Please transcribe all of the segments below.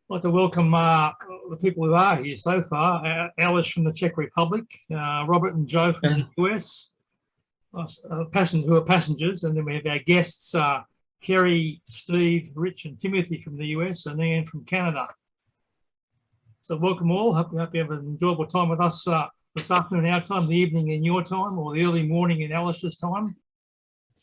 I'd like to welcome the people who are here so far. Alice from the Czech Republic, Robert and Joe from the US, who are passengers, and then we have our guests, Kerry, Steve, Rich and Timothy from the US, and Ian from Canada. So welcome all. Hope you have an enjoyable time with us this afternoon our time, the evening in your time, or the early morning in Alice's time.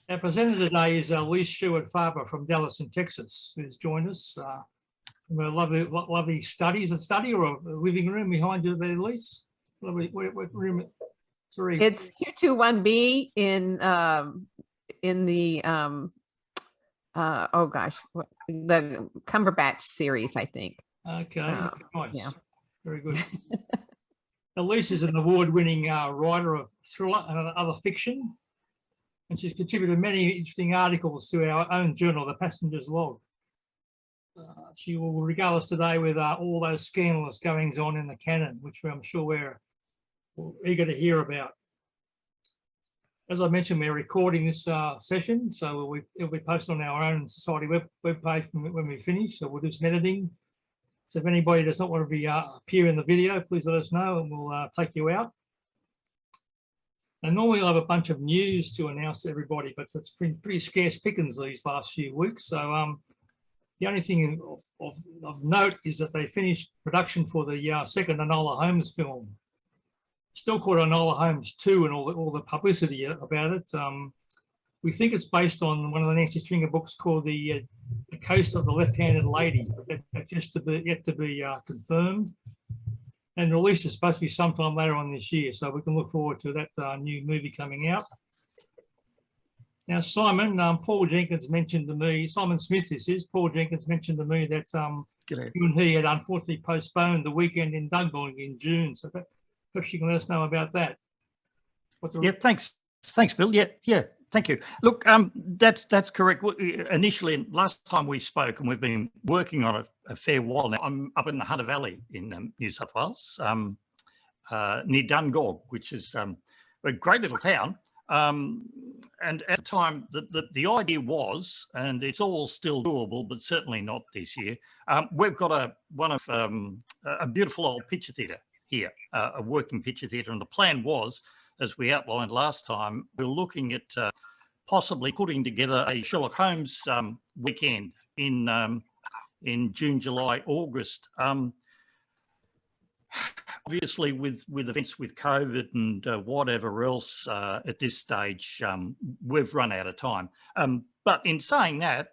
Our presenter today is Liese Sherwood-Fabre from Dallas in Texas, who's joined us. A lovely study. Is it a study or a living room behind you there, Liese? What room? Sorry. It's 221B in the oh gosh, the Cumberbatch series, I think. Okay, nice. Yeah. Very good. Liese is an award-winning writer of thriller and other fiction, and she's contributed many interesting articles to our own journal, The Passenger's Log. She will regale us today with all those scandalous goings on in the Canon, which I'm sure we're eager to hear about. As I mentioned, we're recording this session, so it'll be posted on our own society webpage when we finish. So we'll do some editing. So if anybody does not want to be appear in the video, please let us know and we'll take you out. And normally I'll have a bunch of news to announce to everybody, but it's been pretty scarce pickings these last few weeks. So the only thing of note is that they finished production for the second Enola Holmes film. Still called Enola Holmes 2 and all the publicity about it. We think it's based on one of the Nancy Stringer books called The Case of the Left-Handed Lady, but that's yet to be confirmed. And release is supposed to be sometime later on this year, so we can look forward to that new movie coming out. Now, Simon, Paul Jenkins mentioned to me, Simon Smith this is, Paul Jenkins mentioned to me that you and he had unfortunately postponed the weekend in Dungog in June. So perhaps you can let us know about that. Yeah, thanks, Bill. Yeah, thank you. Look, that's correct. Initially, last time we spoke, and we've been working on it a fair while now. I'm up in the Hunter Valley in New South Wales, near Dungog, which is a great little town. And at the time, the idea was, and it's all still doable, but certainly not this year. We've got a beautiful old picture theatre here, a working picture theatre, and the plan was, as we outlined last time, we're looking at possibly putting together a Sherlock Holmes weekend in June, July, August. Obviously, with events with COVID and whatever else at this stage, we've run out of time. But in saying that,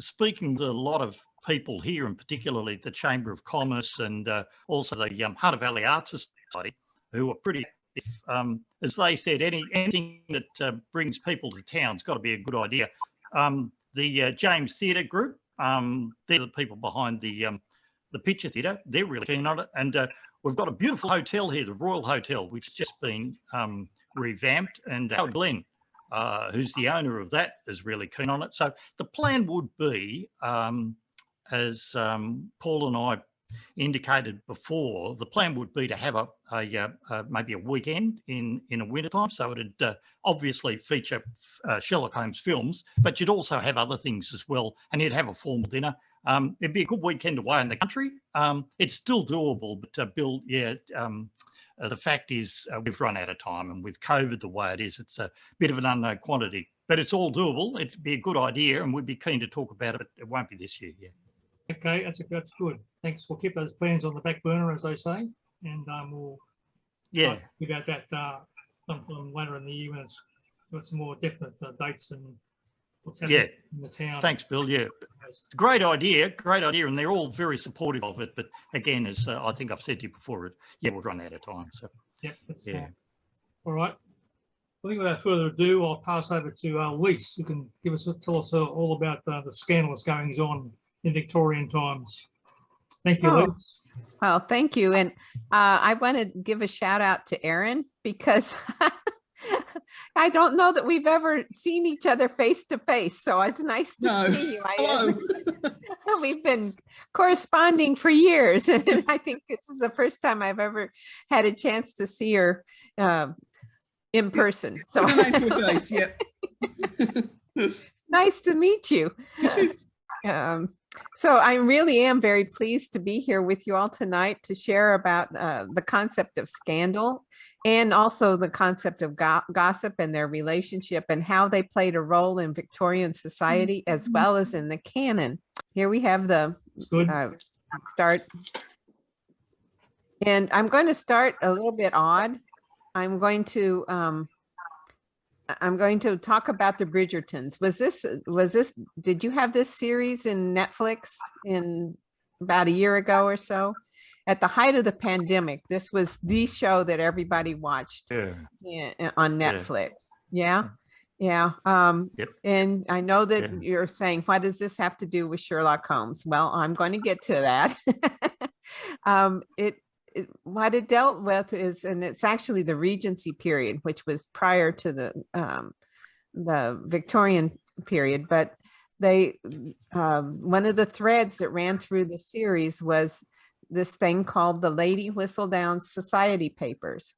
speaking to a lot of people here, and particularly the Chamber of Commerce and also the Hunter Valley Arts Society, who are pretty active, as they said, anything that brings people to town's got to be a good idea. The James Theatre Group, they're the people behind the picture theatre. They're really keen on it, and we've got a beautiful hotel here, the Royal Hotel, which has just been revamped, and Howard Glenn, who's the owner of that, is really keen on it. So the plan would be, as Paul and I indicated before, the plan would be to have maybe a weekend in a winter time. So it'd obviously feature Sherlock Holmes films, but you'd also have other things as well, and you'd have a formal dinner. It'd be a good weekend away in the country. It's still doable, but Bill, the fact is we've run out of time, and with COVID the way it is, it's a bit of an unknown quantity, but it's all doable. It'd be a good idea, and we'd be keen to talk about it, but it won't be this year yet. Okay, that's good. Thanks. We'll keep those plans on the back burner, as they say, and we'll talk about that sometime later in the year when it's got some more definite dates and what's happening in the town. Thanks, Bill. Yeah, great idea, and they're all very supportive of it. But again, as I think I've said to you before, we've run out of time. So that's fine. All right. I think without further ado, I'll pass over to Liese, who can tell us all about the scandalous goings on in Victorian times. Thank you, Liese. Well, thank you. And I want to give a shout out to Erin because I don't know that we've ever seen each other face to face. So it's nice to No. see you. Hello. We've been corresponding for years. And I think this is the first time I've ever had a chance to see her in person. So Put a name to a face, yep. nice to meet you. You too. So I really am very pleased to be here with you all tonight to share about the concept of scandal and also the concept of gossip and their relationship and how they played a role in Victorian society as well as in the canon. Here we have the Good. start. And I'm going to start a little bit odd. I'm going to talk about the Bridgertons. Did you have this series in Netflix in about a year ago or so? At the height of the pandemic, this was the show that everybody watched on Netflix. Yeah. Yeah. Yep. And I know that Yeah. you're saying, what does this have to do with Sherlock Holmes? Well, I'm going to get to that. What it dealt with is, and it's actually the Regency period, which was prior to the Victorian period, but one of the threads that ran through the series was this thing called the Lady Whistledown Society Papers.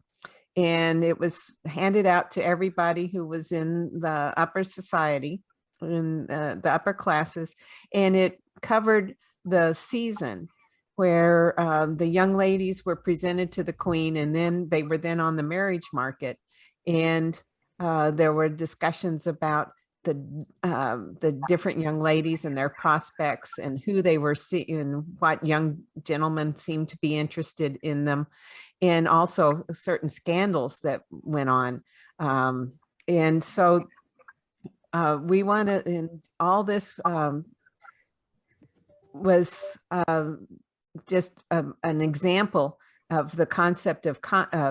And it was handed out to everybody who was in the upper society, in the upper classes, and it covered the season where the young ladies were presented to the queen, and then they were then on the marriage market. And there were discussions about the different young ladies and their prospects and who they were seeing, what young gentlemen seemed to be interested in them, and also certain scandals that went on. And so we want to, and all this was just an example of the concept of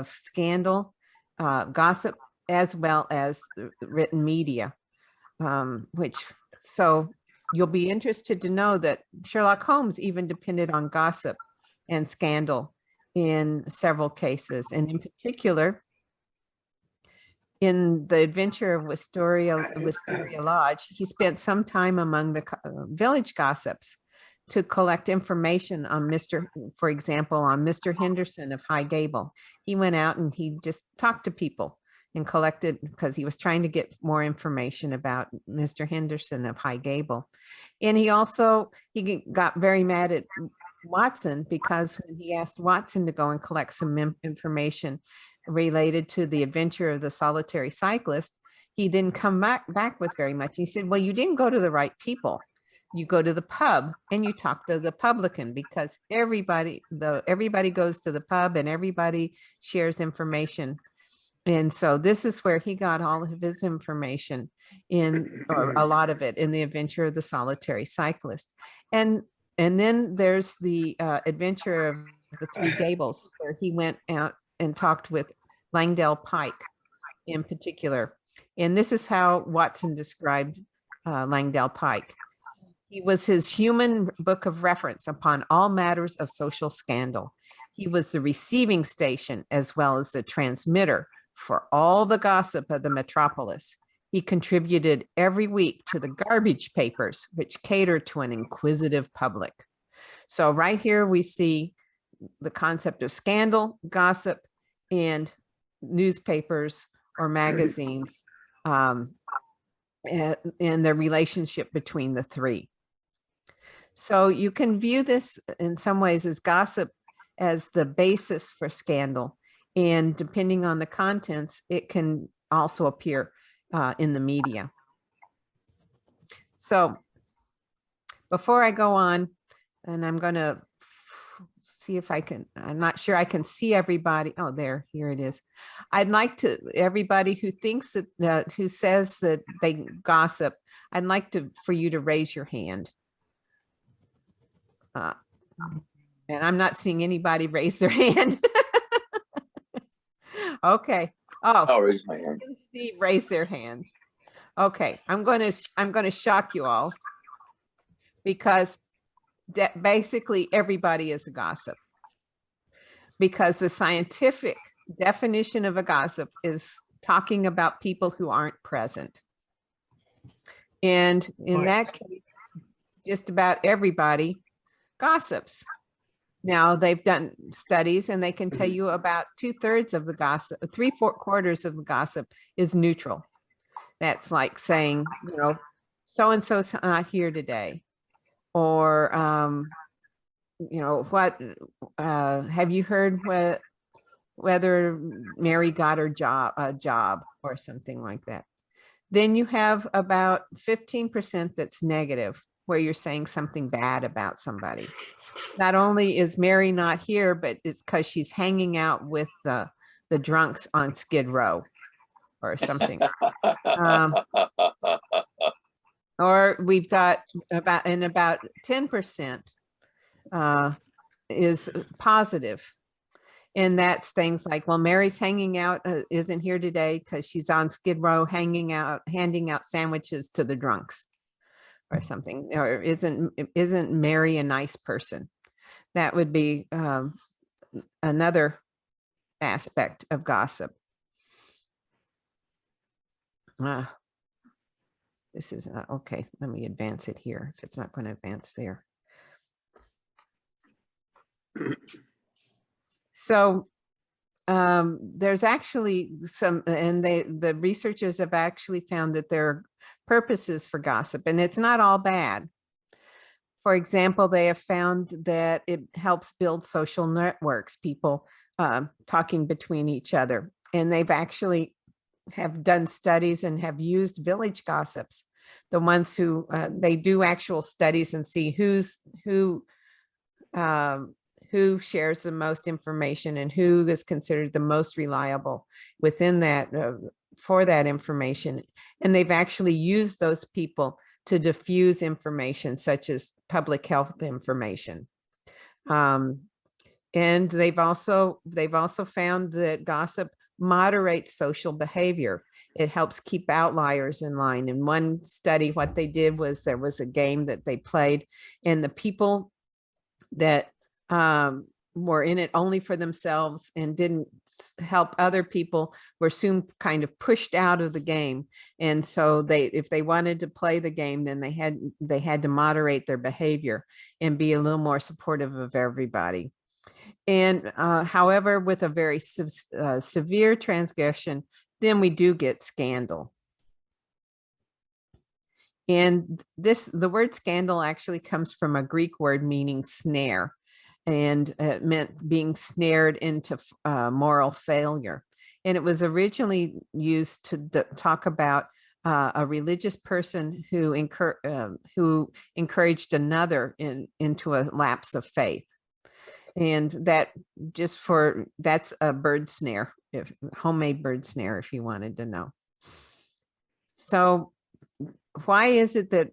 scandal, gossip, as well as written media, so you'll be interested to know that Sherlock Holmes even depended on gossip and scandal in several cases. And in particular, in the adventure of Wisteria Lodge, he spent some time among the village gossips to collect information on for example, on Mr. Henderson of High Gable. He went out and he just talked to people and collected, because he was trying to get more information about Mr. Henderson of High Gable. And he got very mad at Watson because when he asked Watson to go and collect some information related to the adventure of the solitary cyclist, he didn't come back with very much. He said, well, you didn't go to the right people. You go to the pub and you talk to the publican, because everybody goes to the pub and everybody shares information. And so this is where he got all of his information or a lot of it, in the adventure of the solitary cyclist. And then there's the adventure of the Three Gables, where he went out and talked with Langdale Pike in particular. And this is how Watson described Langdale Pike. He was his human book of reference upon all matters of social scandal. He was the receiving station as well as the transmitter for all the gossip of the metropolis. He contributed every week to the garbage papers, which cater to an inquisitive public. So right here we see the concept of scandal, gossip, and newspapers or magazines, and the relationship between the three. So you can view this in some ways as gossip as the basis for scandal. And depending on the contents, it can also appear in the media. So before I go on, and I'm going to see if I can, I'm not sure I can see everybody. Oh, here it is. I'd like to, everybody who thinks that, who says that they gossip, I'd like for you to raise your hand. And I'm not seeing anybody raise their hand. Okay. Oh, I'll raise my hand. Steve, raise their hands. Okay, I'm going to shock you all, because basically everybody is a gossip. because the scientific definition of a gossip is talking about people who aren't present. And in Right. that case, just about everybody gossips. Now they've done studies and they can tell you about 2/3 of the gossip, 3/4 of the gossip is neutral. That's like saying, you know, so-and-so's not here today. Or, you know, what, have you heard whether Mary got her job or something like that? Then you have about 15% that's negative, where you're saying something bad about somebody. Not only is Mary not here, but it's because she's hanging out with the drunks on Skid Row or something. Or we've got about 10% is positive. And that's things like, well, Mary's hanging out, isn't here today because she's on Skid Row hanging out, handing out sandwiches to the drunks or something. Or isn't Mary a nice person? That would be another aspect of gossip. This is okay. Let me advance it here if it's not going to advance there. So there's actually some, and the researchers have actually found that there are purposes for gossip, and it's not all bad. For example, they have found that it helps build social networks, people talking between each other. And they've actually have done studies and have used village gossips, the ones who they do actual studies and see who shares the most information and who is considered the most reliable within that for that information. And they've actually used those people to diffuse information such as public health information. And they've also found that gossip moderates social behavior. It helps keep outliers in line. In one study, what they did was there was a game that they played, and the people that were in it only for themselves and didn't help other people were soon kind of pushed out of the game. And so if they wanted to play the game, then they had to moderate their behavior and be a little more supportive of everybody. And however, with a very severe transgression, then we do get scandal. And the word scandal actually comes from a Greek word meaning snare, and it meant being snared into moral failure. And it was originally used to talk about a religious person who encouraged another into a lapse of faith. And that's a bird snare, homemade bird snare, if you wanted to know. So why is it that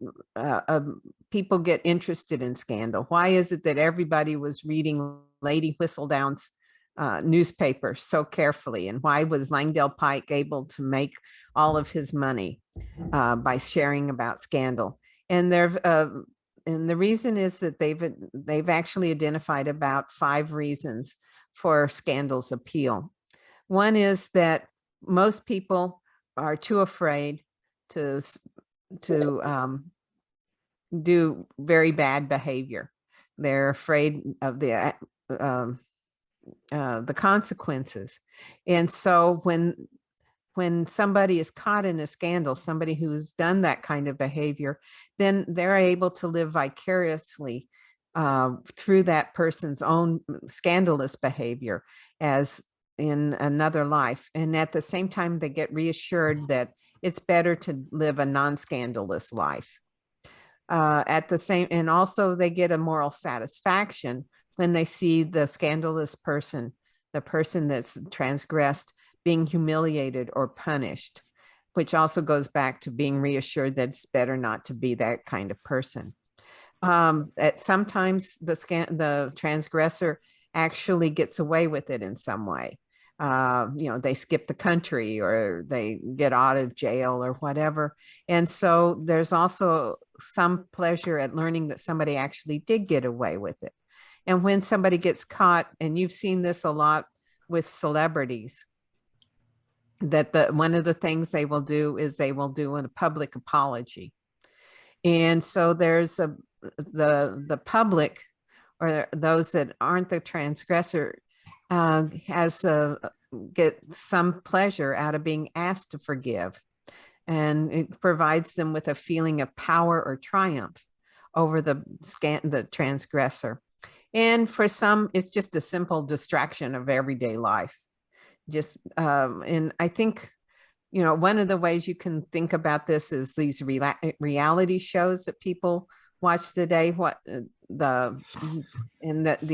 people get interested in scandal? Why is it that everybody was reading Lady Whistledown's newspaper so carefully? And why was Langdale Pike able to make all of his money by sharing about scandal? And the reason is that they've actually identified about 5 reasons for scandal's appeal. One is that most people are too afraid to do very bad behavior. They're afraid of the consequences. And so when somebody is caught in a scandal, somebody who's done that kind of behavior, then they're able to live vicariously through that person's own scandalous behavior as in another life. And at the same time, they get reassured that it's better to live a non-scandalous life. And also they get a moral satisfaction when they see the scandalous person, the person that's transgressed, being humiliated or punished, which also goes back to being reassured that it's better not to be that kind of person. Sometimes the transgressor actually gets away with it in some way. They skip the country or they get out of jail or whatever. And so there's also some pleasure at learning that somebody actually did get away with it. And when somebody gets caught, and you've seen this a lot with celebrities, that one of the things they will do is they will do a public apology. And so there's the public, or those that aren't the transgressor, get some pleasure out of being asked to forgive. And it provides them with a feeling of power or triumph over the transgressor. And for some, it's just a simple distraction of everyday life. And I think, one of the ways you can think about this is these reality shows that people watch today, the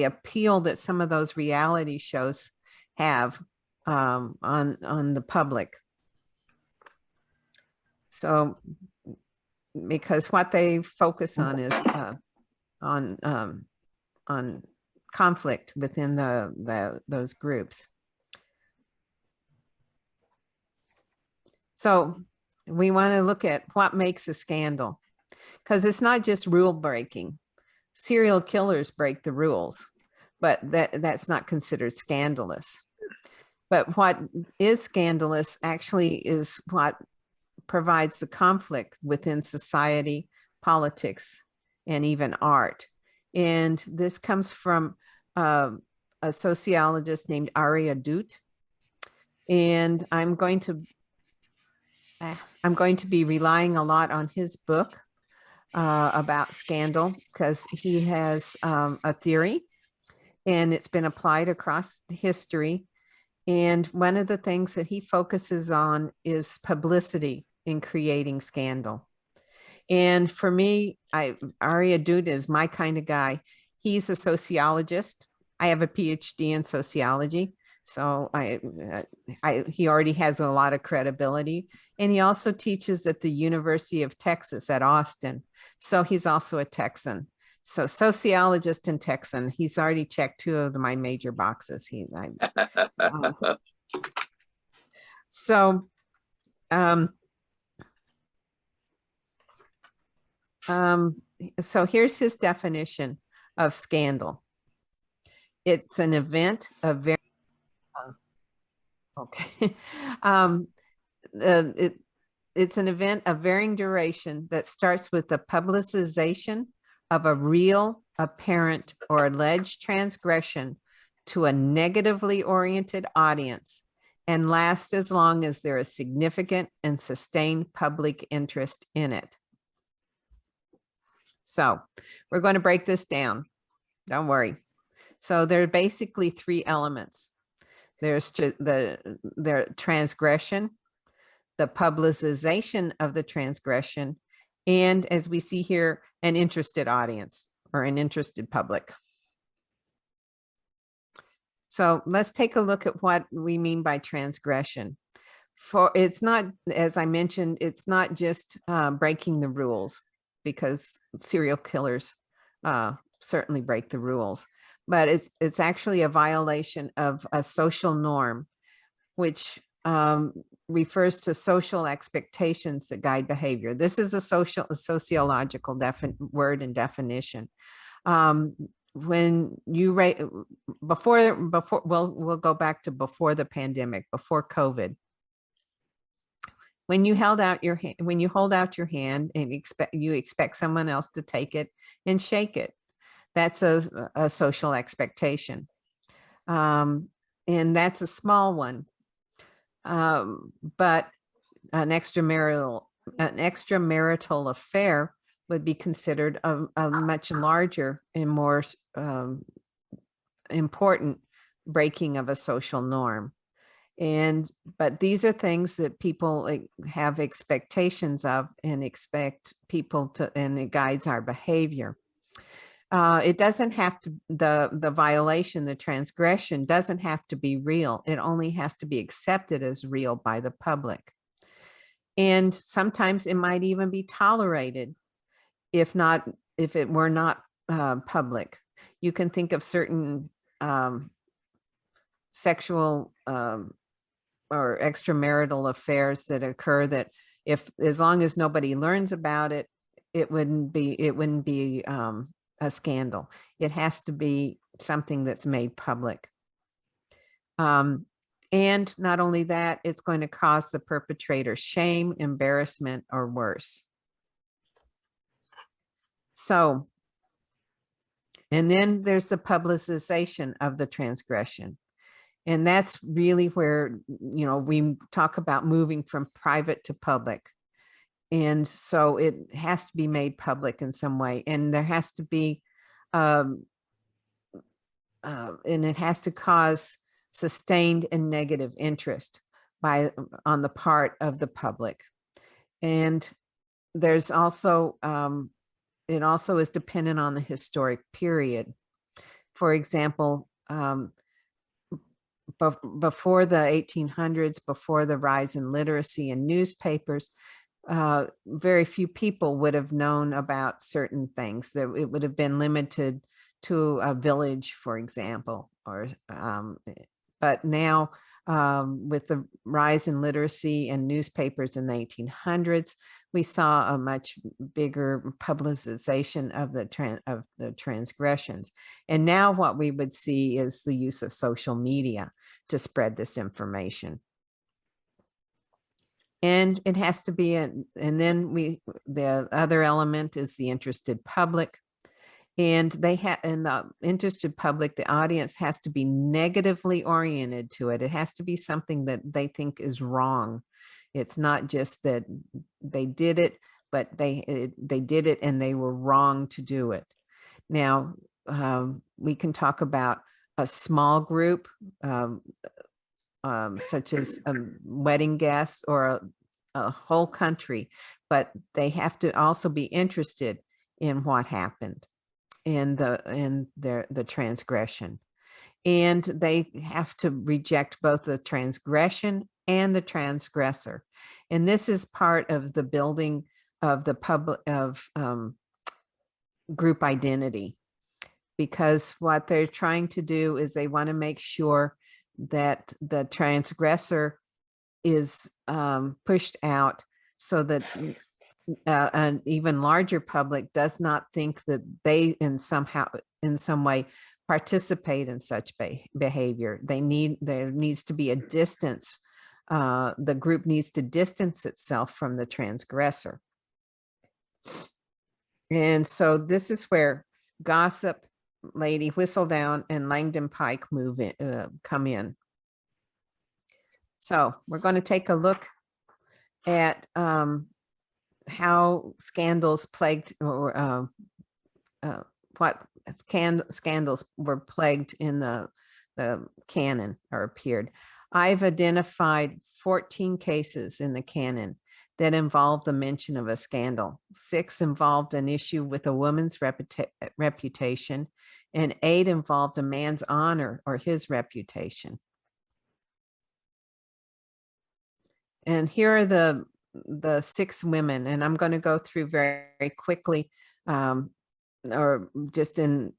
appeal that some of those reality shows have on the public. So, because what they focus on is on conflict within those groups. So we want to look at what makes a scandal, because it's not just rule breaking. Serial killers break the rules, but that's not considered scandalous. But what is scandalous actually is what provides the conflict within society, politics, and even art. And this comes from a sociologist named Aria Dut. And I'm going to be relying a lot on his book about scandal, because he has a theory, and it's been applied across history. And one of the things that he focuses on is publicity in creating scandal. And for me, Aria Dut is my kind of guy. He's a sociologist. I have a PhD in sociology. So he already has a lot of credibility. And he also teaches at the University of Texas at Austin. So he's also a Texan. So sociologist and Texan, he's already checked two of my major boxes. So here's his definition of scandal. It's an event of very it's an event of varying duration that starts with the publicization of a real, apparent, or alleged transgression to a negatively oriented audience and lasts as long as there is significant and sustained public interest in it. So we're going to break this down. Don't worry. So there are basically three elements. There's the transgression, the publicization of the transgression, and as we see here, an interested audience or an interested public. So let's take a look at what we mean by transgression. It's not, as I mentioned, it's not just breaking the rules, because serial killers certainly break the rules. But it's actually a violation of a social norm, which refers to social expectations that guide behavior. This is a sociological word and definition. When you before we'll go back to before the pandemic, before COVID. When you hold out your hand and you expect someone else to take it and shake it. That's a social expectation. And that's a small one. But an extramarital affair would be considered a much larger and more important breaking of a social norm. But these are things that people have expectations of and expect people to, and it guides our behavior. It doesn't have to, the violation, the transgression doesn't have to be real. It only has to be accepted as real by the public. And sometimes it might even be tolerated if it were not public. You can think of certain sexual or extramarital affairs that occur that as long as nobody learns about it, it wouldn't be a scandal. It has to be something that's made public. And not only that, it's going to cause the perpetrator shame, embarrassment, or worse. So, and then there's the publicization of the transgression. And that's really where, you know, we talk about moving from private to public. And so it has to be made public in some way. And there has to be, and it has to cause sustained and negative interest on the part of the public. And there's also, it also is dependent on the historic period. For example, before the 1800s, before the rise in literacy and newspapers, very few people would have known about certain things. That it would have been limited to a village, for example, or but now with the rise in literacy and newspapers in the 1800s, we saw a much bigger publicization of the transgressions. And now what we would see is the use of social media to spread this information. And it has to be, and then the other element is the interested public. And in the interested public, the audience has to be negatively oriented to it. It has to be something that they think is wrong. It's not just that they did it, but they did it and they were wrong to do it. Now, we can talk about a small group, such as wedding guests or a whole country, but they have to also be interested in what happened in the transgression. And they have to reject both the transgression and the transgressor. And this is part of the building of the group identity, because what they're trying to do is they want to make sure that the transgressor is pushed out, so that an even larger public does not think that they in some way participate in such behavior. There needs to be a distance. The group needs to distance itself from the transgressor. And so this is where gossip, Lady Whistledown, and Langdon Pike come in. So we're going to take a look at how scandals plagued, or what scandals were plagued in the canon, or appeared. I've identified 14 cases in the canon that involved the mention of a scandal. 6 involved an issue with a woman's reputation, and 8 involved a man's honor or his reputation. And here are the 6 women, and I'm going to go through very, very quickly, or just in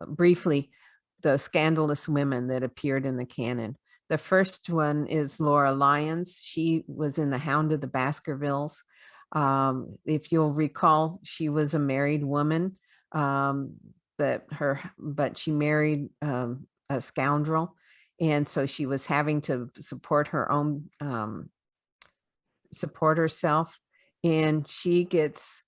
briefly, the scandalous women that appeared in the canon. The first one is Laura Lyons. She was in The Hound of the Baskervilles. If you'll recall, she was a married woman, but she married a scoundrel. And so she was having to support her own, support herself. And she gets,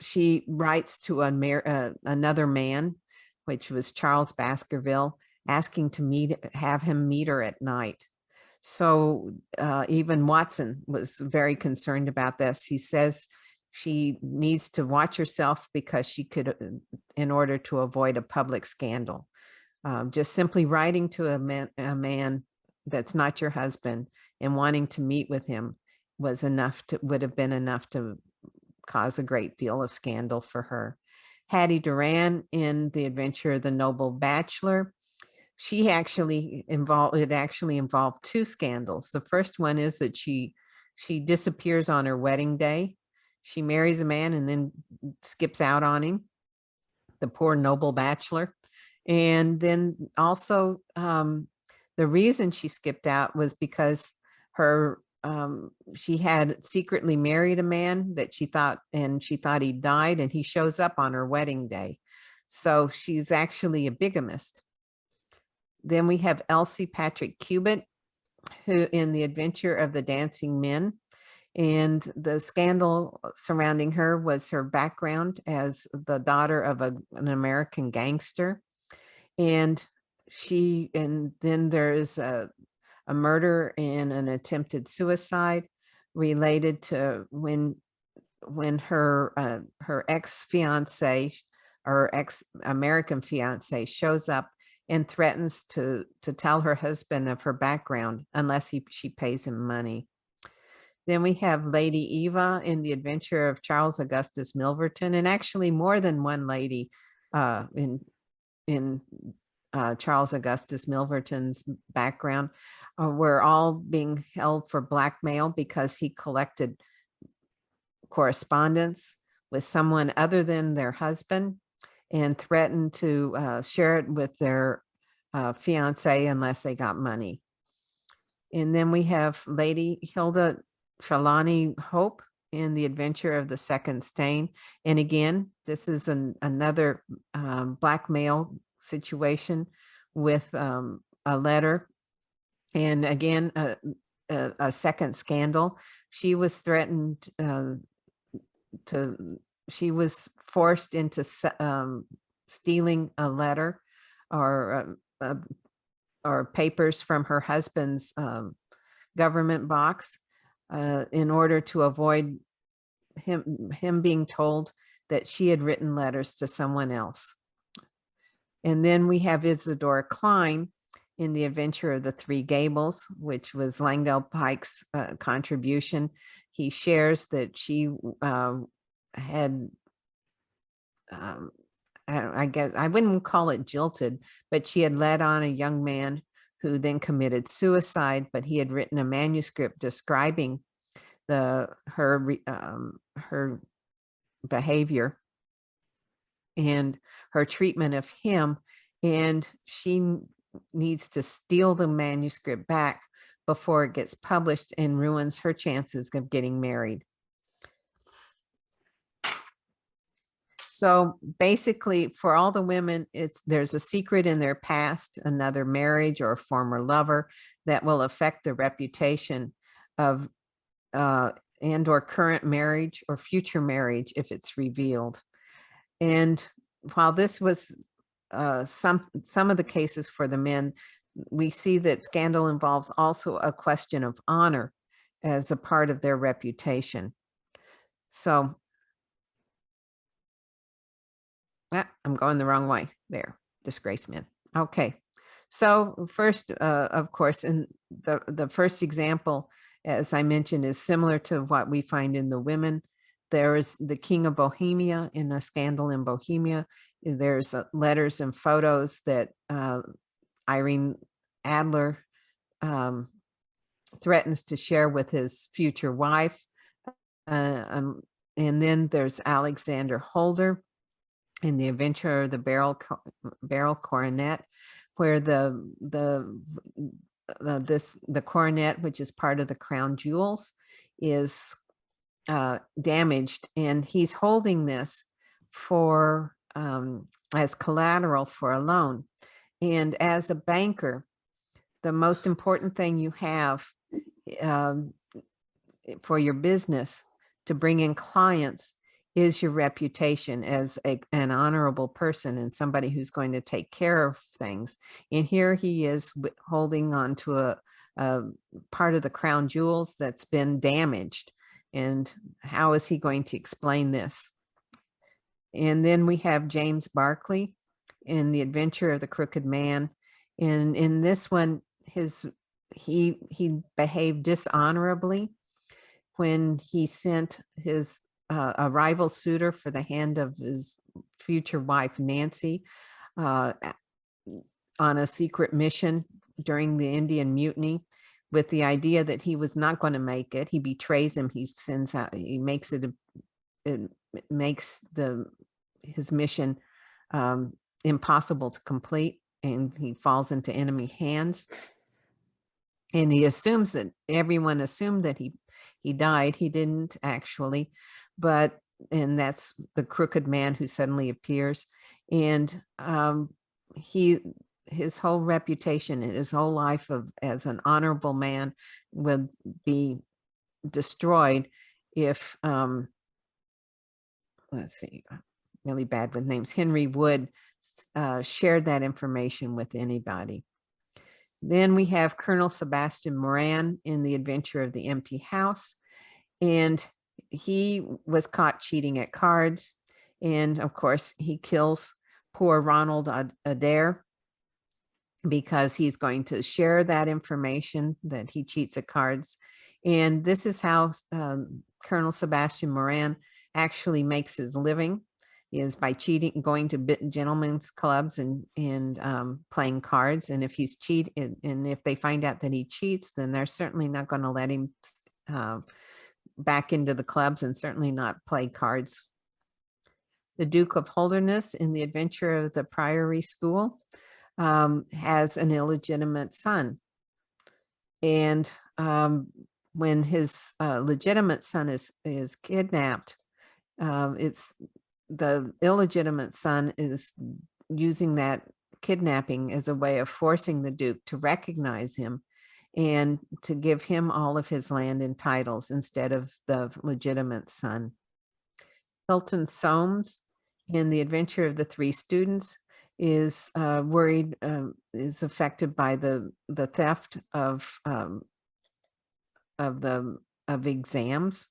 she writes to another man, which was Charles Baskerville, asking to have him meet her at night. So even Watson was very concerned about this. He says she needs to watch herself because she could, in order to avoid a public scandal. Just simply writing to a man that's not your husband and wanting to meet with him would have been enough to cause a great deal of scandal for her. Hattie Duran in The Adventure of the Noble Bachelor, it actually involved 2 scandals. The first one is that she disappears on her wedding day. She marries a man and then skips out on him, the poor noble bachelor. And then also the reason she skipped out was because her she had secretly married a man that she thought he died, and he shows up on her wedding day. So she's actually a bigamist. Then we have Elsie Patrick Cubitt, who in The Adventure of the Dancing Men. And the scandal surrounding her was her background as the daughter of an American gangster. And then there's a murder and an attempted suicide related to when her ex-fiance or ex-American fiance shows up and threatens to tell her husband of her background unless she pays him money. Then we have Lady Eva in The Adventure of Charles Augustus Milverton, and actually more than one lady in Charles Augustus Milverton's background were all being held for blackmail because he collected correspondence with someone other than their husband and threatened to share it with their fiance unless they got money. And then we have Lady Hilda Trelawney Hope in The Adventure of the Second Stain. And again, this is another blackmail situation with a letter. And again, a second scandal. She was threatened she was forced into stealing a letter or papers from her husband's government box in order to avoid him being told that she had written letters to someone else. And then we have Isadora Klein in The Adventure of the Three Gables, which was Langdale Pike's contribution. He shares that she had, I guess I wouldn't call it jilted, but she had led on a young man who then committed suicide, but he had written a manuscript describing her behavior and her treatment of him, and she needs to steal the manuscript back before it gets published and ruins her chances of getting married. So basically, for all the women, there's a secret in their past, another marriage or a former lover, that will affect the reputation of and or current marriage or future marriage if it's revealed. And while this was some of the cases for the men, we see that scandal involves also a question of honor as a part of their reputation. So I'm going the wrong way there, disgraced men. Okay, so first, of course, in the first example, as I mentioned, is similar to what we find in the women. There is the King of Bohemia in A Scandal in Bohemia. There's letters and photos that Irene Adler threatens to share with his future wife. And then there's Alexander Holder in The Adventure of the Beryl Coronet, where the coronet, which is part of the crown jewels, is damaged, and he's holding this for as collateral for a loan. And as a banker, the most important thing you have for your business to bring in clients is your reputation as an honorable person and somebody who's going to take care of things. And here he is holding on to a part of the crown jewels that's been damaged. And how is he going to explain this? And then we have James Barkley in The Adventure of the Crooked Man. And in this one, he behaved dishonorably when he sent his a rival suitor for the hand of his future wife, Nancy, on a secret mission during the Indian Mutiny, with the idea that he was not going to make it. He betrays him. He sends out, he makes it makes his mission impossible to complete, and he falls into enemy hands. And he assumes that everyone assumed that he died. He didn't actually, and that's the crooked man who suddenly appears. And his whole reputation and his whole life as an honorable man would be destroyed if, let's see, really bad with names, Henry Wood shared that information with anybody. Then we have Colonel Sebastian Moran in The Adventure of the Empty House. And he was caught cheating at cards. And of course, he kills poor Ronald Adair because he's going to share that information that he cheats at cards. And this is how Colonel Sebastian Moran actually makes his living, is by cheating, going to gentlemen's clubs and playing cards. And if he's and if they find out that he cheats, then they're certainly not going to let him back into the clubs, and certainly not play cards. The Duke of Holderness in The Adventure of the Priory School has an illegitimate son. And when his legitimate son is kidnapped, it's the illegitimate son is using that kidnapping as a way of forcing the Duke to recognize him and to give him all of his land and titles instead of the legitimate son. Hilton Soames in The Adventure of the Three Students is worried, is affected by the theft of exams.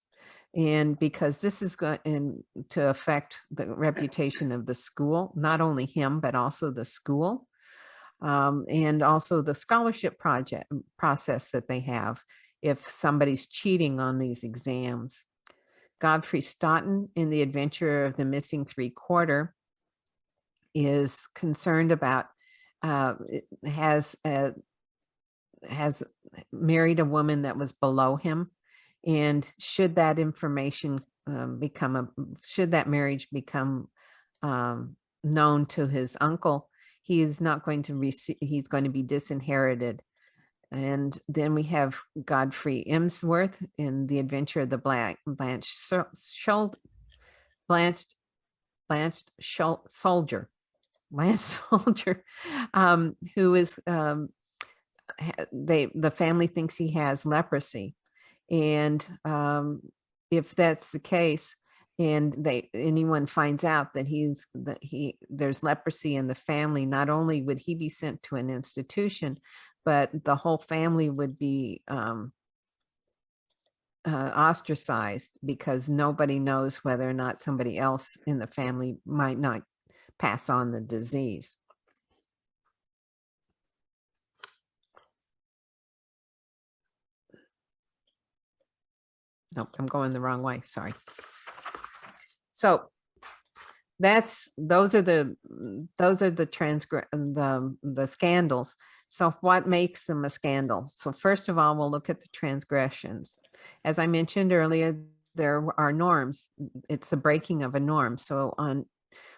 And because this is going to affect the reputation of the school, not only him, but also the school, and also the scholarship process that they have if somebody's cheating on these exams. Godfrey Stoughton in The Adventure of the Missing Three-Quarter is concerned about, has married a woman that was below him. And should that information should that marriage become known to his uncle, he is not going to receive, he's going to be disinherited. And then we have Godfrey Emsworth in The Adventure of the Blanched Soldier, who is, the family thinks he has leprosy. And if that's the case, and anyone finds out that there's leprosy in the family, not only would he be sent to an institution, but the whole family would be ostracized, because nobody knows whether or not somebody else in the family might not pass on the disease. Nope, I'm going the wrong way. Sorry. So those are the scandals. So what makes them a scandal? So first of all, we'll look at the transgressions. As I mentioned earlier, there are norms. It's the breaking of a norm. So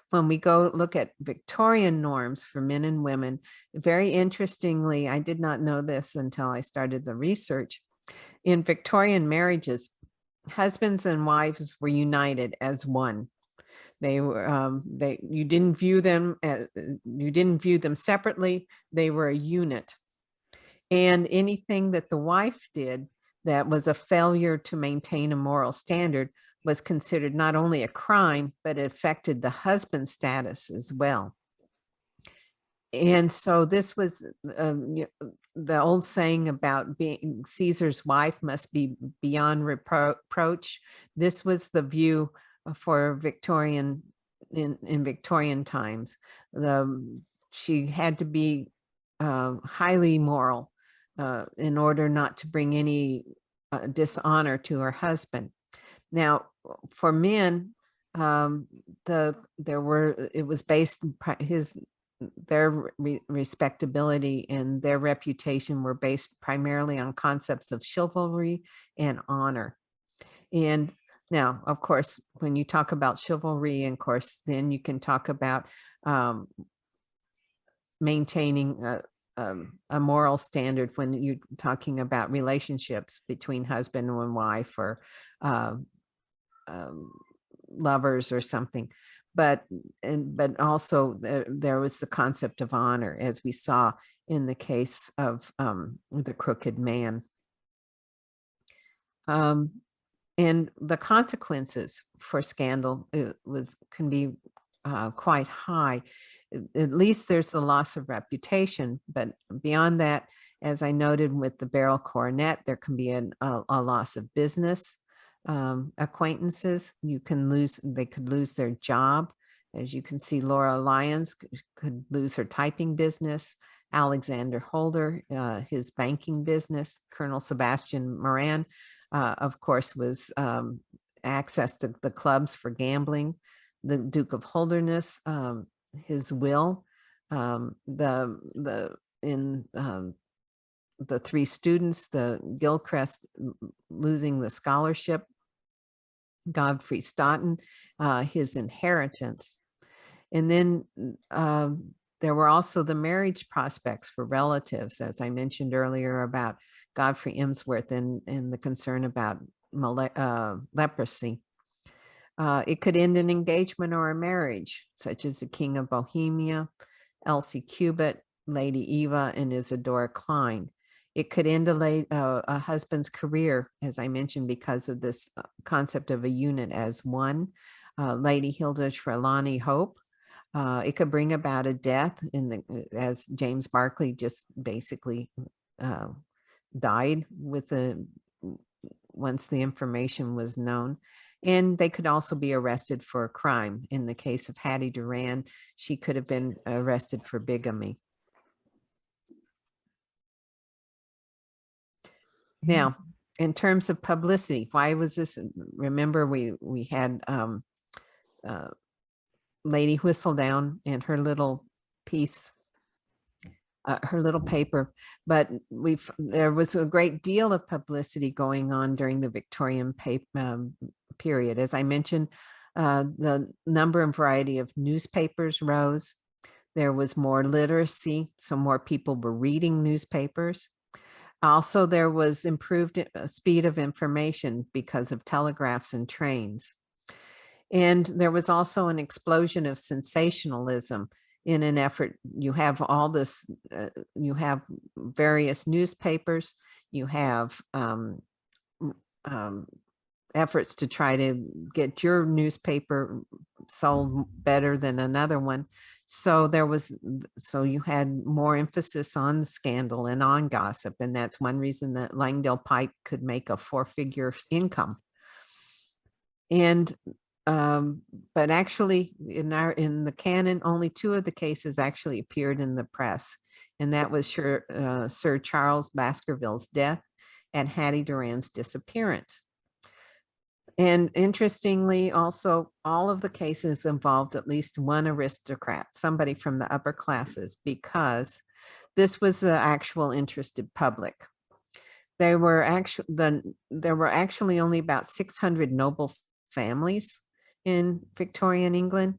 when we go look at Victorian norms for men and women, very interestingly, I did not know this until I started the research. In Victorian marriages, husbands and wives were united as one. They were you didn't view them separately. They were a unit. And anything that the wife did that was a failure to maintain a moral standard was considered not only a crime, but it affected the husband's status as well. And so this was the old saying about being Caesar's wife must be beyond reproach. This was the view for Victorian in Victorian times. She had to be highly moral in order not to bring any dishonor to her husband. Now, for men, it was based their respectability and their reputation were based primarily on concepts of chivalry and honor. And now, of course, when you talk about chivalry, and of course, then you can talk about maintaining a moral standard when you're talking about relationships between husband and wife, or lovers or something. But also there was the concept of honor, as we saw in the case of the crooked man. And the consequences for scandal can be quite high. At least there's the loss of reputation, but beyond that, as I noted with the barrel coronet, there can be a loss of business acquaintances. They could lose their job. As you can see, Laura Lyons could lose her typing business. Alexander Holder, his banking business. Colonel Sebastian Moran, of course, was access to the clubs for gambling. The Duke of Holderness, his will, the three students, the Gilchrist losing the scholarship, Godfrey Stoughton, his inheritance. And then there were also the marriage prospects for relatives, as I mentioned earlier about Godfrey Emsworth and the concern about leprosy. It could end an engagement or a marriage, such as the King of Bohemia, Elsie Cubitt, Lady Eva, and Isadora Klein. It could end a husband's career, as I mentioned, because of this concept of a unit as one. Lady Hilda Trelawney Hope. It could bring about a death, as James Barkley just basically died once the information was known. And they could also be arrested for a crime. In the case of Hattie Duran, she could have been arrested for bigamy. Now, in terms of publicity, why was this? Remember, we had Lady Whistledown and her little piece, her little paper, but there was a great deal of publicity going on during the Victorian period. As I mentioned, the number and variety of newspapers rose. There was more literacy, so more people were reading newspapers. Also, there was improved speed of information because of telegraphs and trains. And there was also an explosion of sensationalism in an effort. You have all this, you have various newspapers, you have efforts to try to get your newspaper sold better than another one. So you had more emphasis on scandal and on gossip. And that's one reason that Langdale Pike could make a 4-figure income. And but actually in the canon, only 2 of the cases actually appeared in the press. And that was Sir Charles Baskerville's death and Hattie Duran's disappearance. And interestingly, also, all of the cases involved at least one aristocrat, somebody from the upper classes, because this was the actual interested public. There were actually only about 600 noble families in Victorian England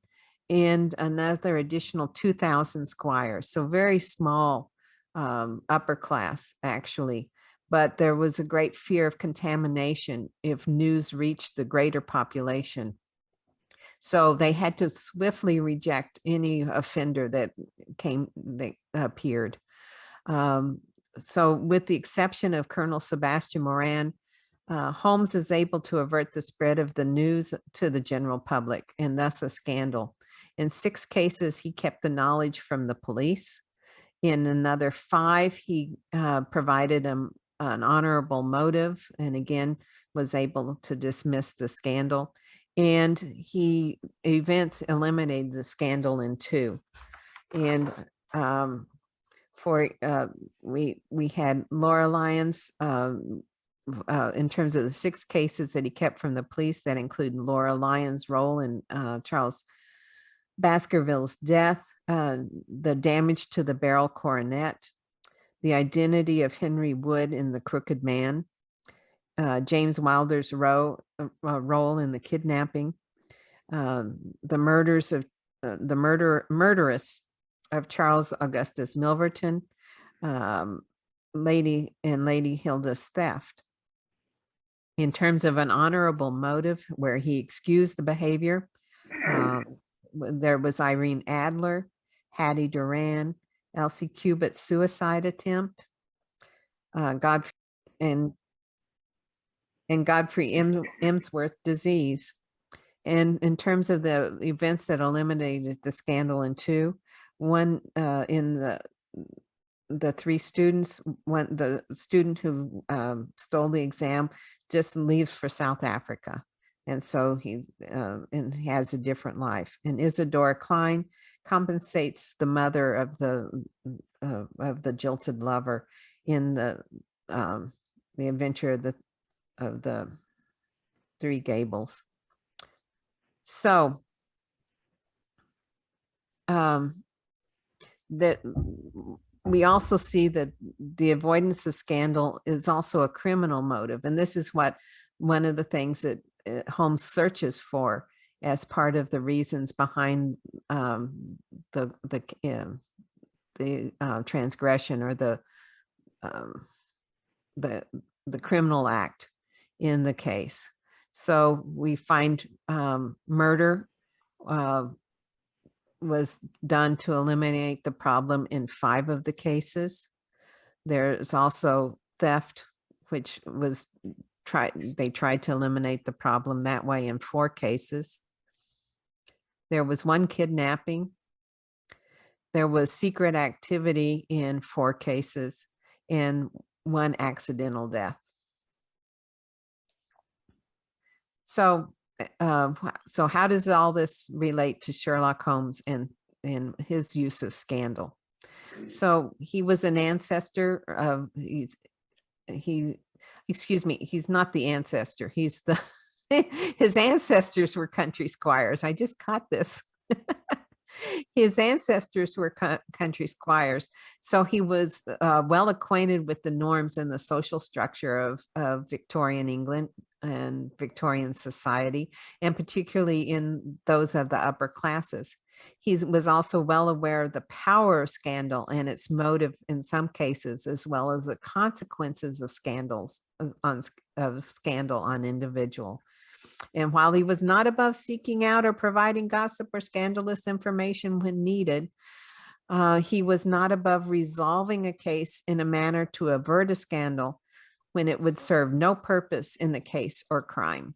and another additional 2,000 squires. So very small upper class, actually. But there was a great fear of contamination if news reached the greater population. So they had to swiftly reject any offender that appeared. So with the exception of Colonel Sebastian Moran, Holmes is able to avert the spread of the news to the general public and thus a scandal. In 6 cases, he kept the knowledge from the police. In another 5, he provided an honorable motive and again was able to dismiss the scandal. And events eliminated the scandal in 2. And we had Laura Lyons in terms of the 6 cases that he kept from the police that include Laura Lyons' role in Charles Baskerville's death, the damage to the barrel coronet, the identity of Henry Wood in The Crooked Man, James Wilder's role in the kidnapping, the murderess of Charles Augustus Milverton, Lady Hilda's theft. In terms of an honorable motive where he excused the behavior, there was Irene Adler, Hattie Duran, Elsie Cubitt's suicide attempt, Godfrey and Godfrey Emsworth disease. And in terms of the events that eliminated the scandal in two, one in the three students, the student who stole the exam just leaves for South Africa. And so he has a different life. And Isadora Klein compensates the mother of the jilted lover in the adventure of the Three Gables. So that we also see that the avoidance of scandal is also a criminal motive. And this is what one of the things that Holmes searches for as part of the reasons behind the transgression or the criminal act in the case. So we find murder was done to eliminate the problem in 5 of the cases. There's also theft, which was they tried to eliminate the problem that way in 4 cases. There was 1 kidnapping. There was secret activity in 4 cases and 1 accidental death. So how does all this relate to Sherlock Holmes and his use of scandal? So he was an ancestor of, he's not the ancestor. He's the, his ancestors were country squires. I just caught this. His ancestors were country squires. So he was well acquainted with the norms and the social structure of Victorian England and Victorian society, and particularly in those of the upper classes. He was also well aware of the power of scandal and its motive in some cases, as well as the consequences of scandal on individual. And while he was not above seeking out or providing gossip or scandalous information when needed, he was not above resolving a case in a manner to avert a scandal when it would serve no purpose in the case or crime.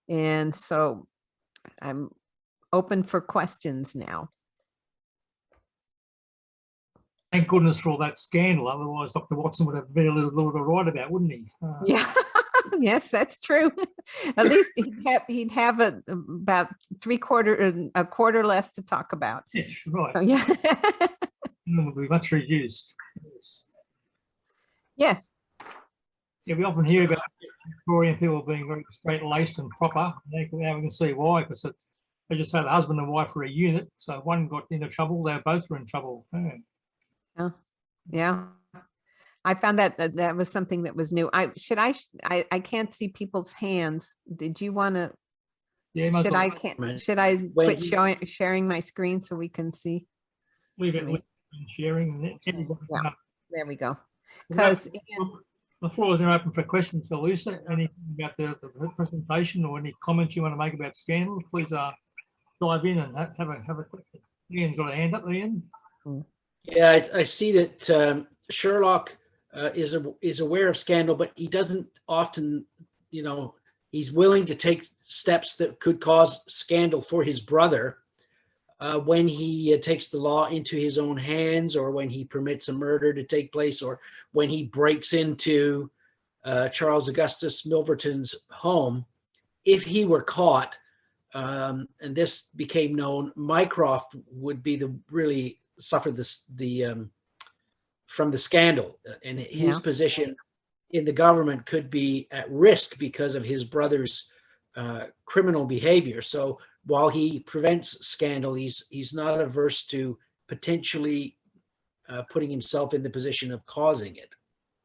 And so I'm open for questions now. Thank goodness for all that scandal. Otherwise, Dr. Watson would have very little to write about, wouldn't he? Yeah, yes, that's true. At least he'd have about a quarter less to talk about. Yes, right. So, yeah. It would be much reduced. Yes. Yes. Yeah, we often hear about Victorian people being very straight-laced and proper. Now we can see why, because they just say the husband and wife were a unit. So if one got into trouble, they both were in trouble. Yeah. Yeah. I found that was something that was new. I can't see people's hands. Did you want to? Yeah. Should I quit sharing my screen so we can see? Leave it sharing. Yeah. There we go. Because the floor is now open for questions for Lisa. Anything about the presentation or any comments you want to make about scandal? Please dive in and have a question. Ian's got a hand up, Ian. Yeah, I see that Sherlock is aware of scandal, but he doesn't often, he's willing to take steps that could cause scandal for his brother when he takes the law into his own hands, or when he permits a murder to take place, or when he breaks into Charles Augustus Milverton's home. If he were caught, and this became known, Mycroft would be really suffer from the scandal, and his position in the government could be at risk because of his brother's criminal behavior. So while he prevents scandal, he's not averse to potentially putting himself in the position of causing it.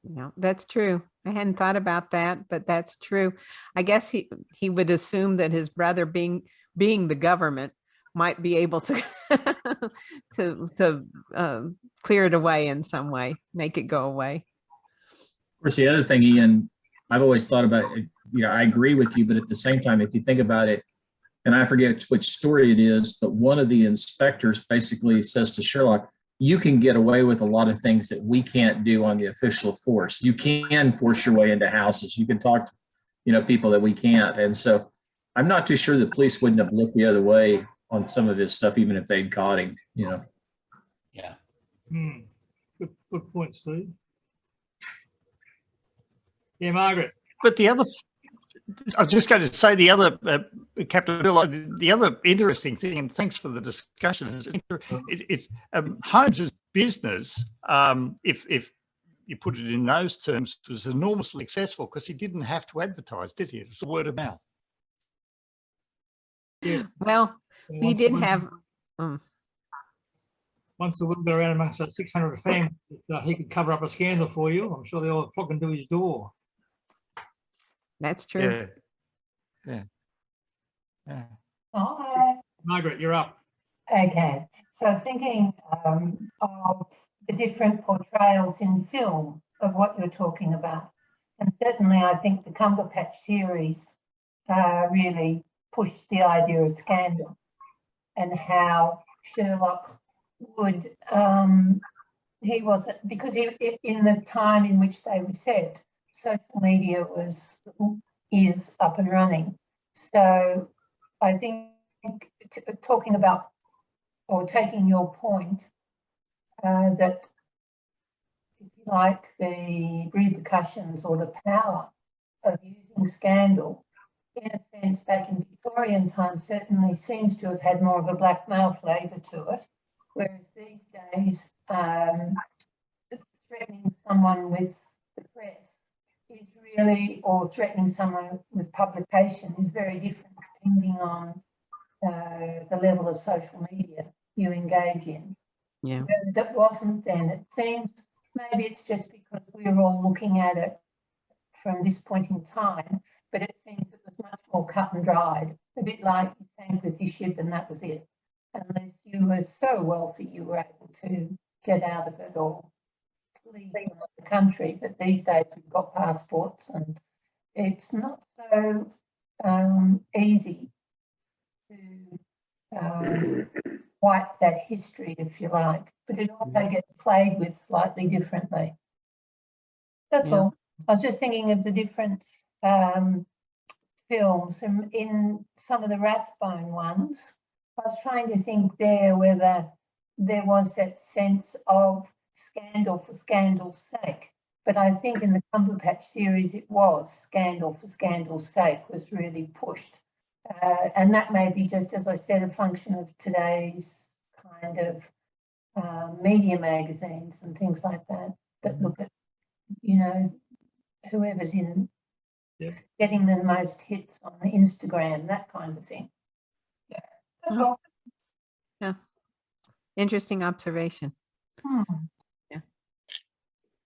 No, that's true. I hadn't thought about that, but that's true. I guess he would assume that his brother, being the government, might be able to clear it away in some way, make it go away. Of course, the other thing, Ian, I've always thought about, I agree with you, but at the same time, if you think about it, and I forget which story it is, but one of the inspectors basically says to Sherlock, you can get away with a lot of things that we can't do on the official force. You can force your way into houses. You can talk to, people that we can't. And so I'm not too sure the police wouldn't have looked the other way on some of this stuff, even if they'd caught him, Yeah. Good point, Steve. Yeah, Margaret. But the other, I was just going to say the other, Captain Bill, the other interesting thing, and thanks for the discussion, is it's Holmes's business, if you put it in those terms, was enormously successful because he didn't have to advertise, did he? It was word of mouth. Yeah. Well, he did have. Once the word got around amongst that 600 families, he could cover up a scandal for you. I'm sure they all flocking to his door. That's true. Yeah. Hi. Margaret, you're up. Okay, so thinking of the different portrayals in film of what you're talking about, and certainly I think the Cumberpatch series really pushed the idea of scandal and how Sherlock would, he wasn't, because in the time in which they were set, social media is up and running. So I think talking about or taking your point that if you like the repercussions or the power of using scandal, in a sense back in Victorian times certainly seems to have had more of a blackmail flavour to it, whereas these days threatening someone with the press is really, or threatening someone with publication is very different depending on the level of social media you engage in. Yeah. That wasn't then. It seems maybe it's just because we're all looking at it from this point in time, but it seems it was much more cut and dried, a bit like you sank with your ship and that was it. Unless you were so wealthy you were able to get out of it or leave the country. But these days we've got passports and it's not so easy to wipe that history, if you like, but it also gets played with slightly differently. That's all. I was just thinking of the different films, and in some of the Rathbone ones, I was trying to think there whether there was that sense of scandal for scandal's sake. But I think in the Cumberpatch series, it was scandal for scandal's sake was really pushed. And that may be, just as I said, a function of today's kind of media magazines and things like that, that look at, whoever's in getting the most hits on Instagram, that kind of thing. Yeah, that's all. Yeah. Interesting observation. Yeah.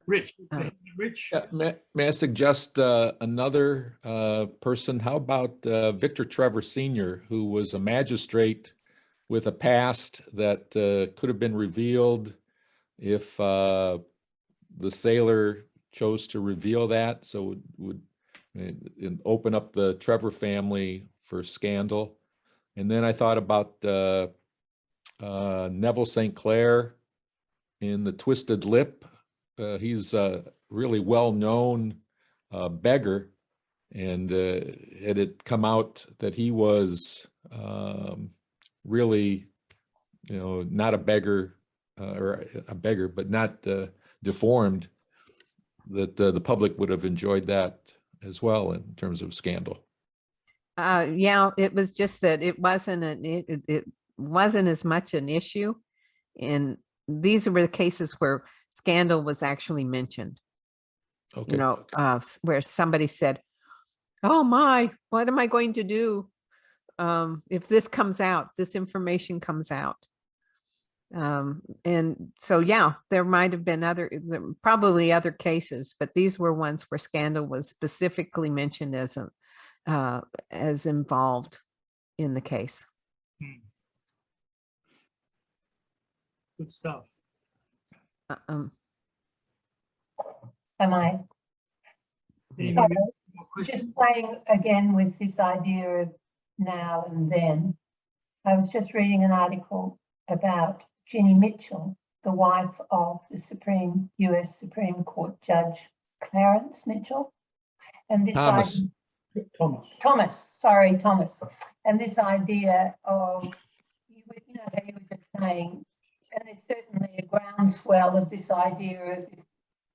Rich. May I suggest another person? How about Victor Trevor Sr., who was a magistrate with a past that could have been revealed if the sailor chose to reveal that, so it would open up the Trevor family for scandal. And then I thought about Neville St. Clair in The Twisted Lip. He's a really well-known beggar, and had it come out that he was really, not a beggar, or a beggar, but not deformed, that the public would have enjoyed that as well in terms of scandal. Yeah, it was just that it wasn't it wasn't as much an issue, and these were the cases where scandal was actually mentioned. Okay. Where somebody said, "Oh my, what am I going to do if this comes out? This information comes out." And so, yeah, there might have been probably other cases, but these were ones where scandal was specifically mentioned as involved in the case. Good stuff. Um, Am I Anybody got a just question? playing again with this idea of now and then? I was just reading an article about Ginny Mitchell, the wife of the US Supreme Court Judge Clarence Mitchell. And this Thomas. Thomas. And this idea of, how you were just saying, and there's certainly a groundswell of this idea of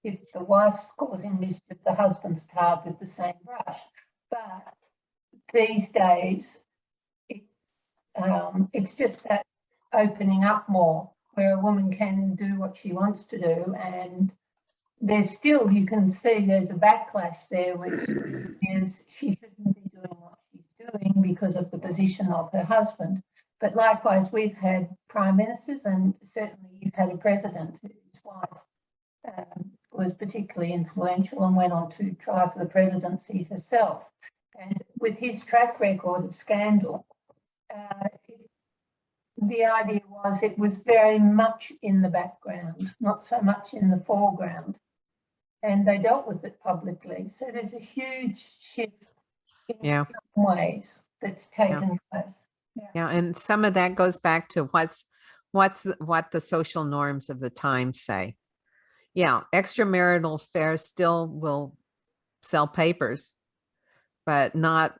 if the wife's causing mischief, the husband's tarred with the same brush. But these days, it's just that opening up more, where a woman can do what she wants to do, and there's still, you can see there's a backlash there, which is she shouldn't be doing what she's doing because of the position of her husband. But likewise, we've had prime ministers, and certainly you've had a president whose wife was particularly influential and went on to try for the presidency herself. And with his track record of scandal, the idea was it was very much in the background, not so much in the foreground. And they dealt with it publicly. So there's a huge shift in some ways that's taken place. Yeah, and some of that goes back to what the social norms of the time say. Yeah, extramarital affairs still will sell papers, but not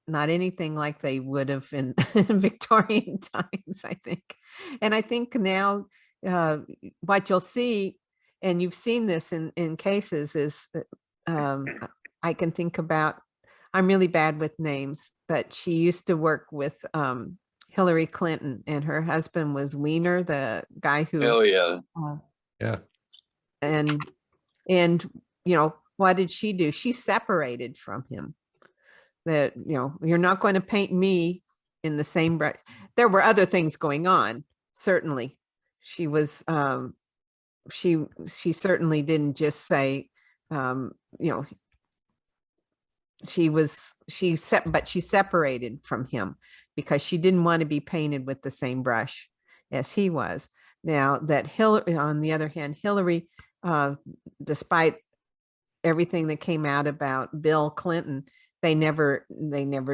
anything like they would have in Victorian times, I think. And I think now what you'll see, and you've seen this in cases, is I can think about, I'm really bad with names, but she used to work with Hillary Clinton, and her husband was Weiner, the guy who. Oh yeah. Yeah. And what did she do? She separated from him. That, you're not going to paint me in the same brush. There were other things going on, certainly. She was she certainly didn't just say but she separated from him because she didn't want to be painted with the same brush as he was. Now that Hillary, on the other hand, Hillary, despite everything that came out about Bill Clinton, they never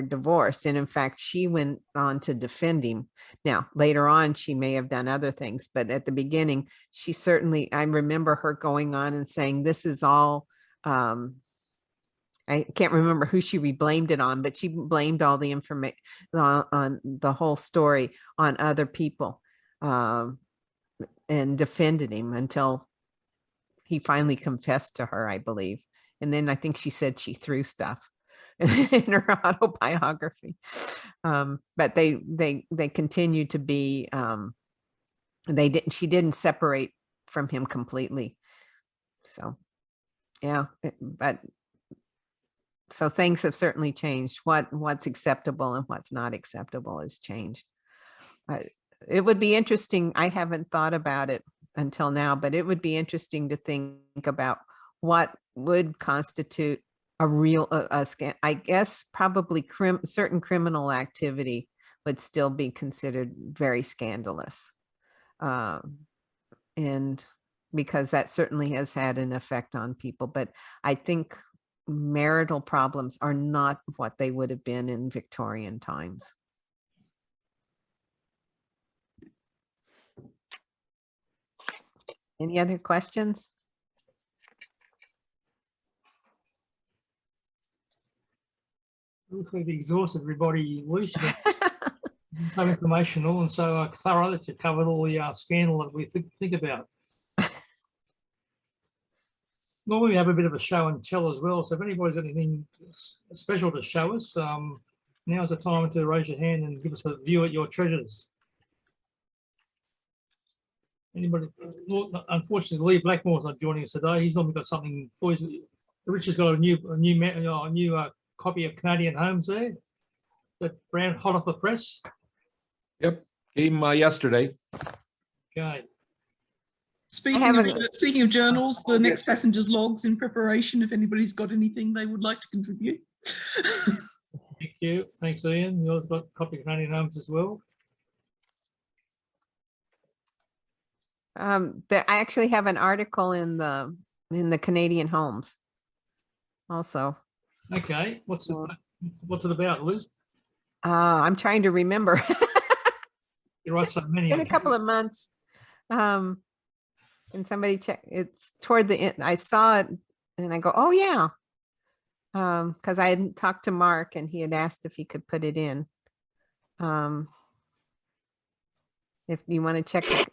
divorced. And in fact, she went on to defend him. Now, later on, she may have done other things, but at the beginning, she certainly, I remember her going on and saying, this is all, I can't remember who she blamed it on, but she blamed all the information on the whole story on other people, and defended him until he finally confessed to her, I believe. And then I think she said she threw stuff in her autobiography. But they continued to be, she didn't separate from him completely. So, yeah, so things have certainly changed. What's acceptable and what's not acceptable has changed. It would be interesting. I haven't thought about it until now, but it would be interesting to think about what would constitute a real I guess probably certain criminal activity would still be considered very scandalous, and because that certainly has had an effect on people. But I think marital problems are not what they would have been in Victorian times. Any other questions? We've exhausted everybody, Liese. So informational and so thorough that you covered all the scandal that we think about. Normally we have a bit of a show and tell as well. So if anybody's got anything special to show us, now's the time to raise your hand and give us a view at your treasures. Anybody? Well, unfortunately, Lee Blackmore's not joining us today. He's normally got something. Boys, Richard's got a new copy of Canadian Holmes there. That brand hot off the press. Yep. Gave him yesterday. Okay. Speaking of journals, the next passenger's logs in preparation. If anybody's got anything they would like to contribute. Thank you. Thanks, Ian. Yours got a copy of Canadian Holmes as well. I actually have an article in the Canadian Holmes also. Okay, what's it about, Liz? I'm trying to remember. You write so many. In a couple of months. And somebody check, it's toward the end. I saw it and I go, oh yeah. Because I had talked to Mark and he had asked if he could put it in. If you want to check it.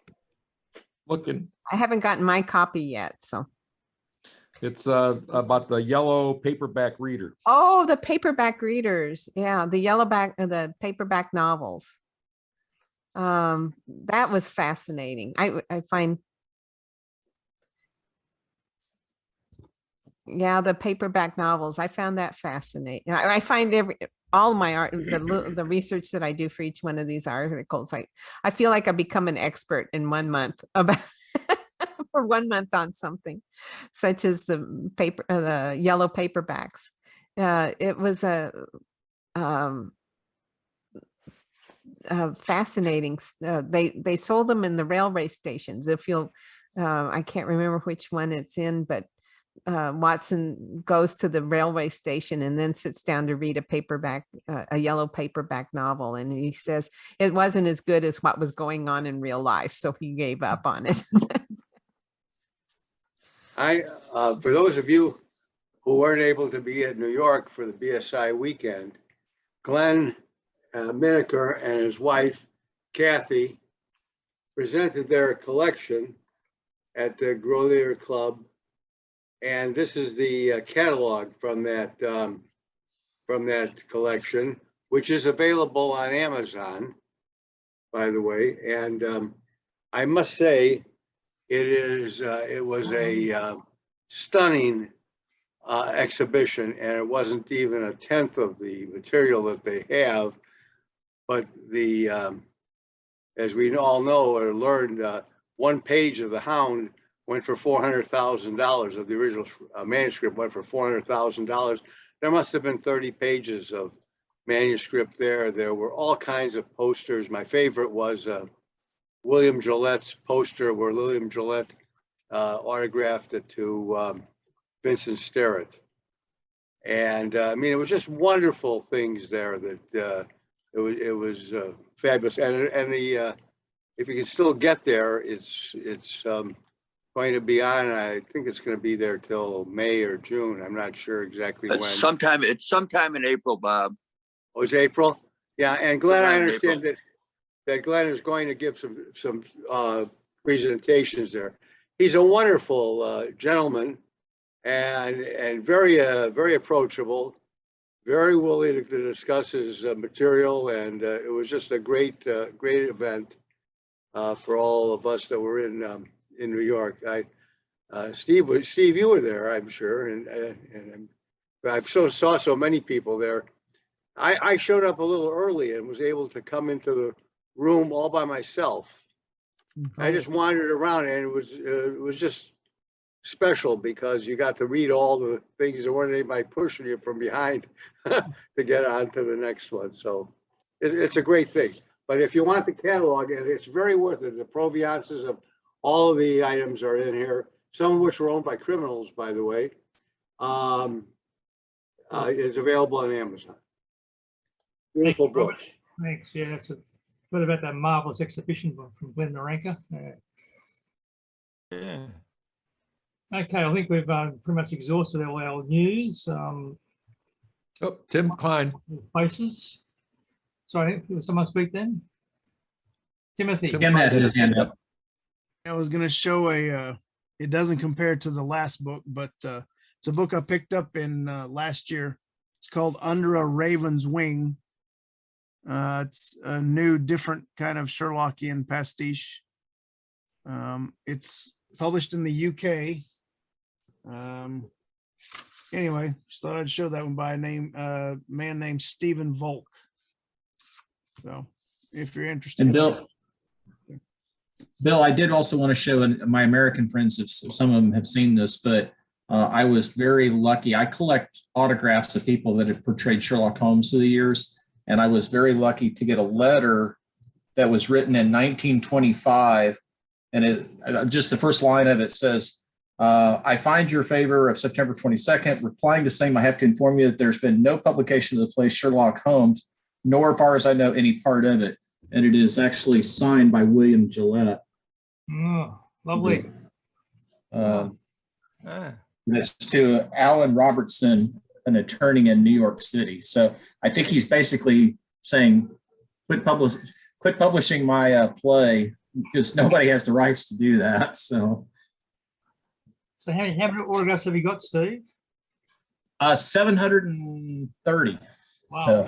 Looking, I haven't gotten my copy yet, so. it's about the yellow paperback reader. Oh, the paperback readers. Yeah, the paperback novels. That was fascinating. I find, yeah, the paperback novels, I found that fascinating. I find all my art, the research that I do for each one of these articles, I feel like I become an expert in 1 month about for 1 month on something, such as the yellow paperbacks. It was fascinating. They sold them in the railway stations. If you'll, I can't remember which one it's in, but Watson goes to the railway station and then sits down to read a yellow paperback novel. And he says it wasn't as good as what was going on in real life. So he gave up on it. For those of you who weren't able to be at New York for the BSI weekend, Glenn Miniker and his wife, Kathy, presented their collection at the Grolier Club. And this is the catalog from that collection, which is available on Amazon, by the way. And I must say, it was a stunning exhibition, and it wasn't even a tenth of the material that they have. But as we all know or learned, one page of The Hound went for $400,000 of the original manuscript went for $400,000. There must have been 30 pages of manuscript there. There were all kinds of posters. My favorite was William Gillette's poster where William Gillette autographed it to Vincent Sterrett. And I mean, it was just wonderful things there that it was fabulous. And the if you can still get there, it's going to be on. I think it's going to be there till May or June. I'm not sure exactly when. It's sometime in April, Bob. Oh, it's April? Yeah, and Glenn, I understand that Glenn is going to give some presentations there. He's a wonderful gentleman and very approachable, very willing to discuss his material, and it was just a great event for all of us that were in New York. Steve, you were there, I'm sure, and I saw so many people there. I showed up a little early and was able to come into the room all by myself. I just wandered around, and it was just special because you got to read all the things. There weren't anybody pushing you from behind to get on to the next one. So it's a great thing. But if you want the catalog, and it's very worth it. The provenances of all of the items are in here, some of which were owned by criminals, by the way. It's available on Amazon. Beautiful book. Thanks. Yeah, that's what about that marvelous exhibition from Glenn Naranka? Yeah. Okay, I think we've pretty much exhausted all our news. Oh, Tim Klein. Places. Sorry, did someone speak then? Timothy. Tim had his hand up. I was going to show it doesn't compare to the last book, but it's a book I picked up in last year. It's called Under a Raven's Wing. It's a new, different kind of Sherlockian pastiche. It's published in the UK. Anyway, just thought I'd show that one by a man named Stephen Volk. So if you're interested. And Bill, I did also want to show my American friends, if some of them have seen this, but I was very lucky. I collect autographs of people that have portrayed Sherlock Holmes through the years, and I was very lucky to get a letter that was written in 1925 And just the first line of it says, I find your favor of September 22nd, replying to same, I have to inform you that there's been no publication of the play Sherlock Holmes, nor, as far as I know, any part of it. And it is actually signed by William Gillette. Oh, lovely. That's to Alan Robertson, an attorney in New York City. So I think he's basically saying, quit publishing my play, because nobody has the rights to do that. So how many autographs have you got, Steve? 730. Wow. So,